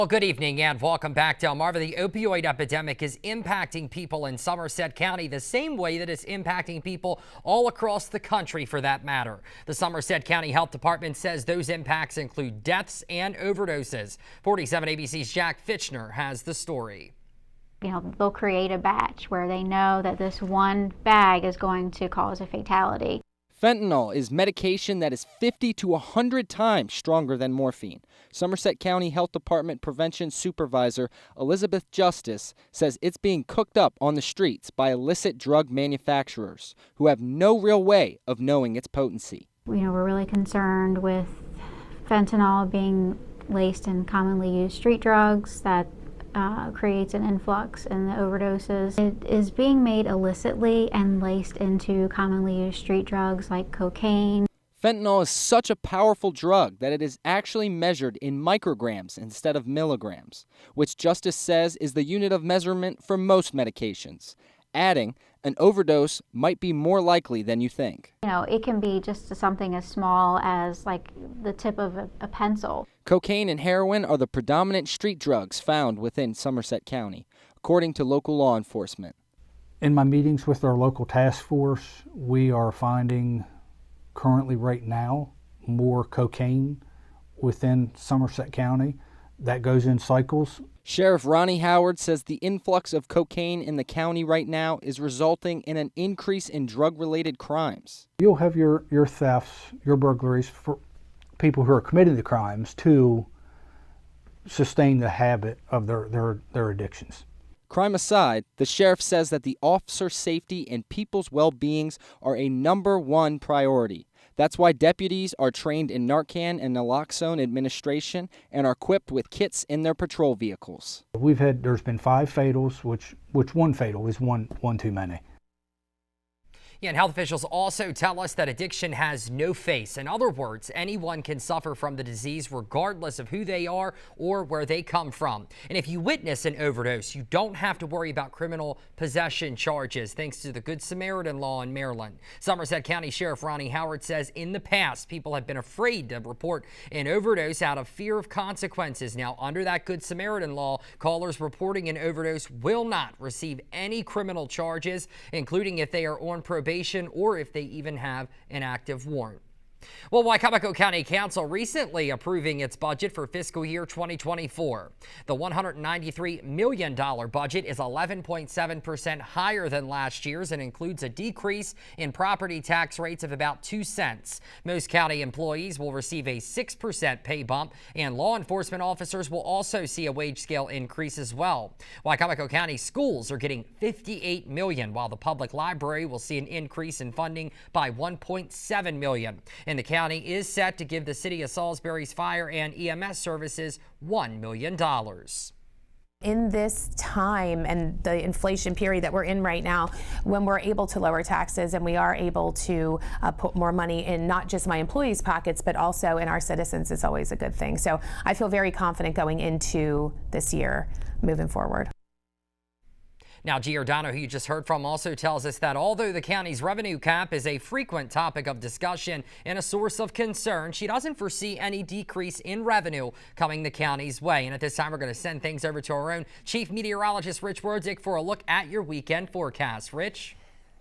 Well, good evening and welcome back. Delmarva. The opioid epidemic is impacting people in Somerset County the same way that it's impacting people all across the country for that matter. The Somerset County Health Department says those impacts include deaths and overdoses. 47 ABC's Jack Fitchner has the story. They'll create a batch where they know that this one bag is going to cause a fatality. Fentanyl is medication that is 50 to 100 times stronger than morphine. Somerset County Health Department Prevention Supervisor Elizabeth Justice says it's being cooked up on the streets by illicit drug manufacturers who have no real way of knowing its potency. We're really concerned with fentanyl being laced in commonly used street drugs that creates an influx in the overdoses. It is being made illicitly and laced into commonly used street drugs like cocaine. Fentanyl is such a powerful drug that it is actually measured in micrograms instead of milligrams, which Justice says is the unit of measurement for most medications. Adding, an overdose might be more likely than you think. It can be just something as small as like the tip of a pencil. Cocaine and heroin are the predominant street drugs found within Somerset County, according to local law enforcement. In my meetings with our local task force, we are finding currently right now more cocaine within Somerset County. That goes in cycles. Sheriff Ronnie Howard says the influx of cocaine in the county right now is resulting in an increase in drug-related crimes. You'll have your thefts, your burglaries for people who are committing the crimes to sustain the habit of their addictions. Crime aside, the sheriff says that the officer's safety and people's well-beings are a #1 priority. That's why deputies are trained in Narcan and naloxone administration and are equipped with kits in their patrol vehicles. There's been 5 fatals, which one fatal is one too many. Yeah, and health officials also tell us that addiction has no face. In other words, anyone can suffer from the disease regardless of who they are or where they come from. And if you witness an overdose, you don't have to worry about criminal possession charges thanks to the Good Samaritan law in Maryland. Somerset County Sheriff Ronnie Howard says in the past, people have been afraid to report an overdose out of fear of consequences. Now, under that Good Samaritan law, callers reporting an overdose will not receive any criminal charges, including if they are on probation or if they even have an active warrant. Well, Wicomico County Council recently approving its budget for fiscal year 2024. The $193 million budget is 11.7% higher than last year's and includes a decrease in property tax rates of about 2 cents. Most county employees will receive a 6% pay bump, and law enforcement officers will also see a wage scale increase as well. Wicomico County schools are getting $58 million, while the public library will see an increase in funding by $1.7 million. And the county is set to give the city of Salisbury's fire and EMS services $1 million. In this time and the inflation period that we're in right now, when we're able to lower taxes and we are able to put more money in not just my employees' pockets, but also in our citizens, is always a good thing. So I feel very confident going into this year, moving forward. Now, Giordano, who you just heard from, also tells us that although the county's revenue cap is a frequent topic of discussion and a source of concern, she doesn't foresee any decrease in revenue coming the county's way. And at this time, we're going to send things over to our own Chief Meteorologist, Rich Wordzik, for a look at your weekend forecast. Rich?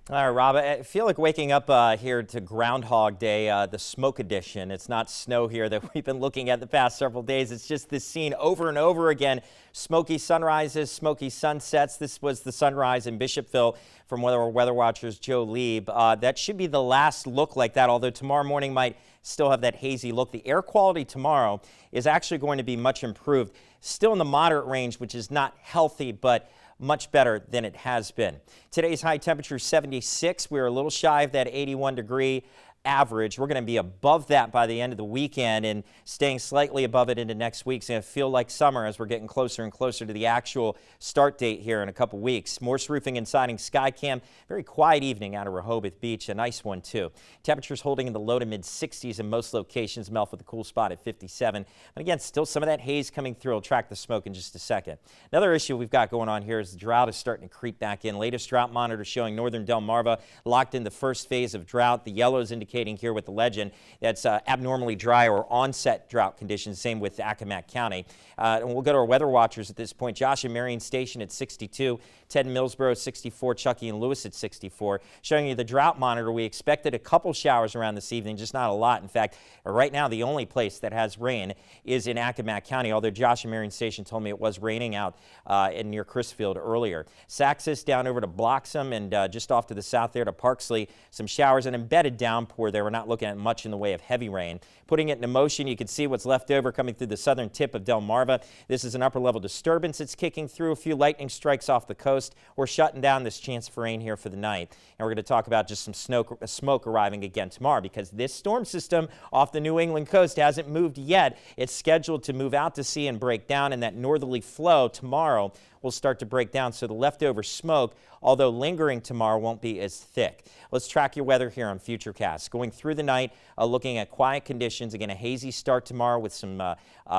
All right, Rob, I feel like waking up here to Groundhog Day, the smoke edition. It's not snow here that we've been looking at the past several days. It's just this scene over and over again. Smoky sunrises, smoky sunsets. This was the sunrise in Bishopville from Weather Watcher's Joe Lieb. That should be the last look like that, although tomorrow morning might still have that hazy look. The air quality tomorrow is actually going to be much improved. Still in the moderate range, which is not healthy, but much better than it has been. Today's high temperature 76. We're a little shy of that 81-degree average. We're going to be above that by the end of the weekend and staying slightly above it into next week. It's going to feel like summer as we're getting closer and closer to the actual start date here in a couple weeks. Morse Roofing and Siding Skycam. Very quiet evening out of Rehoboth Beach. A nice one, too. Temperatures holding in the low to mid 60s in most locations. Melf with a cool spot at 57. And again, still some of that haze coming through. I'll track the smoke in just a second. Another issue we've got going on here is the drought is starting to creep back in. Latest drought monitor showing northern Delmarva locked in the first phase of drought. The yellows indicate indicating here with the legend that's abnormally dry or onset drought conditions. Same with Accomack County. And we'll go to our weather watchers at this point. Josh and Marion Station at 62, Ted and Millsboro 64, Chucky and Lewis at 64. Showing you the drought monitor. We expected a couple showers around this evening, just not a lot. In fact, right now the only place that has rain is in Accomack County, although Josh and Marion Station told me it was raining out near Crisfield earlier. Saxis down over to Bloxham and just off to the south there to Parksley, some showers and embedded downpour there. We're not looking at much in the way of heavy rain. Putting it into motion, you can see what's left over coming through the southern tip of Delmarva. This is an upper level disturbance that's kicking through. A few lightning strikes off the coast. We're shutting down this chance for rain here for the night. And we're going to talk about just some smoke arriving again tomorrow, because this storm system off the New England coast hasn't moved yet. It's scheduled to move out to sea and break down, and that northerly flow tomorrow will start to break down, so the leftover smoke, although lingering tomorrow, won't be as thick. Let's track your weather here on Futurecast. Going through the night, looking at quiet conditions. Again, a hazy start tomorrow with some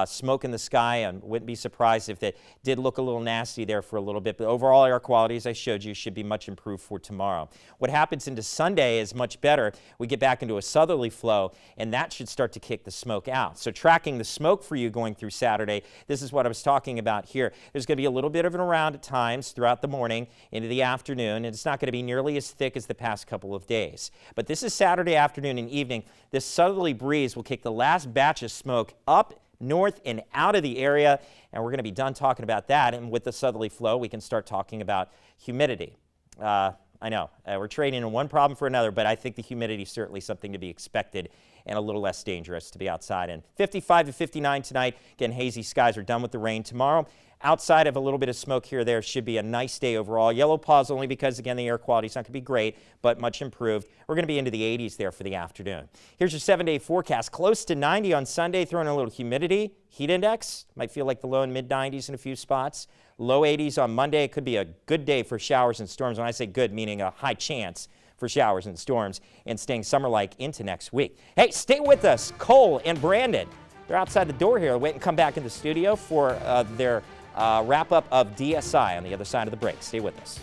smoke in the sky. And wouldn't be surprised if it did look a little nasty there for a little bit. But overall, air quality, as I showed you, should be much improved for tomorrow. What happens into Sunday is much better. We get back into a southerly flow, and that should start to kick the smoke out. So tracking the smoke for you going through Saturday, this is what I was talking about here. There's going to be a little bit of an around at times throughout the morning into the afternoon, and it's not going to be nearly as thick as the past couple of days. But this is Saturday afternoon and evening. This southerly breeze will kick the last batch of smoke up north and out of the area, and we're going to be done talking about that. And with the southerly flow, we can start talking about humidity. I know we're trading in one problem for another, but I think the humidity is certainly something to be expected and a little less dangerous to be outside in. 55 to 59 tonight. Again, hazy skies are done with the rain tomorrow. Outside of a little bit of smoke here or there, should be a nice day overall. Yellow pause only because, again, the air quality is not going to be great, but much improved. We're going to be into the 80s there for the afternoon. Here's your 7-day forecast. Close to 90 on Sunday, throwing in a little humidity. Heat index might feel like the low and mid 90s in a few spots. Low 80s on Monday. It could be a good day for showers and storms. When I say good, meaning a high chance for showers and storms, and staying summer-like into next week. Hey, stay with us. Cole and Brandon, they're outside the door here. Wait and come back in the studio for their wrap-up of DSI on the other side of the break. Stay with us.